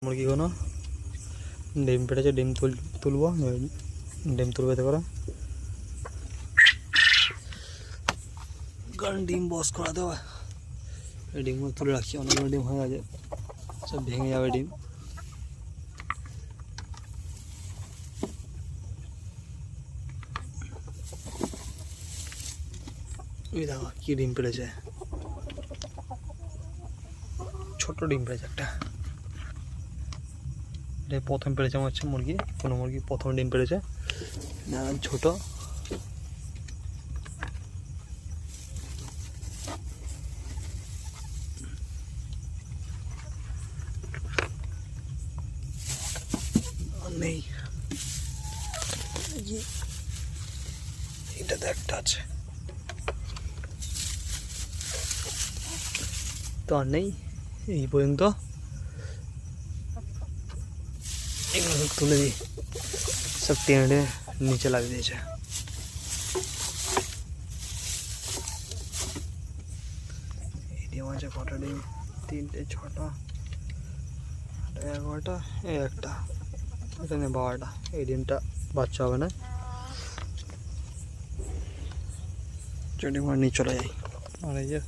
মুরগিগুলো ডিম পেড়েছে, ডিম তুলবো, ডিম তুলবে তো করে, কারণ ডিম বস করা দেওয়া। এই ডিমগুলো তুলে রাখছি, অনেকগুলো ডিম হয়ে গেছে, সব ভেঙে যাবে ডিম। এই দেখো কি ডিম পেড়েছে, ছোট ডিম পেড়েছে একটা। এটা প্রথম পেড়েছে আমার হচ্ছে মুরগি, কোনো মুরগি প্রথম ডিম পেড়েছে, ছোট। নেই, এটাতে একটা আছে, তো আর নেই এই পর্যন্ত। এগুলো সব তুলে দিই, সব টেনে নিচে লাগিয়ে দিয়েছে। এই ডিম আছে কটা ডিম, 3টে 6টা 11টা, এই একটা, এখানে 12টা। এই ডিমটা বাচ্চা হবে না, ডিম নিয়ে চলে যাই। আর এই যে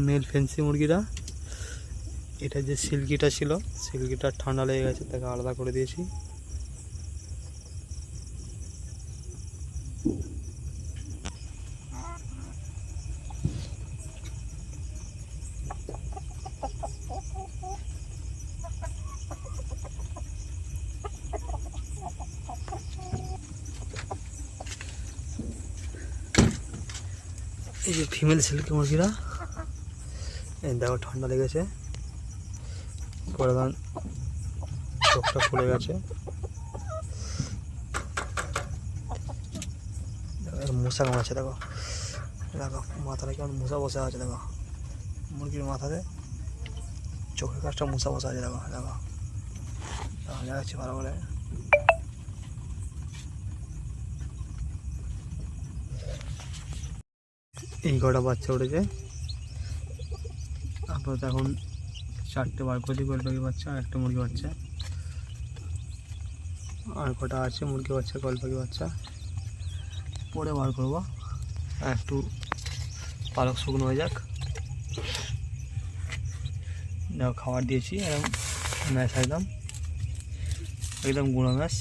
মেল ফেন্সি মুরগিটা, এটা যে সিল্কিটা ছিল, সিল্কিটা ঠান্ডা লেগে গেছে, তাকে আলাদা করে দিয়েছি। এই যে ফিমেল সিল্কি মুরগিরা, এই দেখো ঠান্ডা লেগেছে, পরে চোখটা ফুলে গেছে, মশা কামড়াচ্ছে। দেখো দেখো মাথাটা কেমন মশা বসে আছে, দেখো মুরগির মাথাতে চোখের কাছটা মশা বসে আছে। দেখো দেখো দেখা যাচ্ছে ভালো করে। এই কটা বাচ্চা উঠেছে, আপাতত এখন 4টে বার করে দিই কোয়েল পাখি বাচ্চা, আর একটা মুরগি বাচ্চা। আর কটা আছে মুরগি বাচ্চা, কোয়েল পাখি বাচ্চা, পরে বার করবো। একটু পালক শুকনো হয়ে যাক। দেখো খাবার দিয়েছি, একদম ম্যাশ, একদম একদম গুঁড়ো ম্যাশ।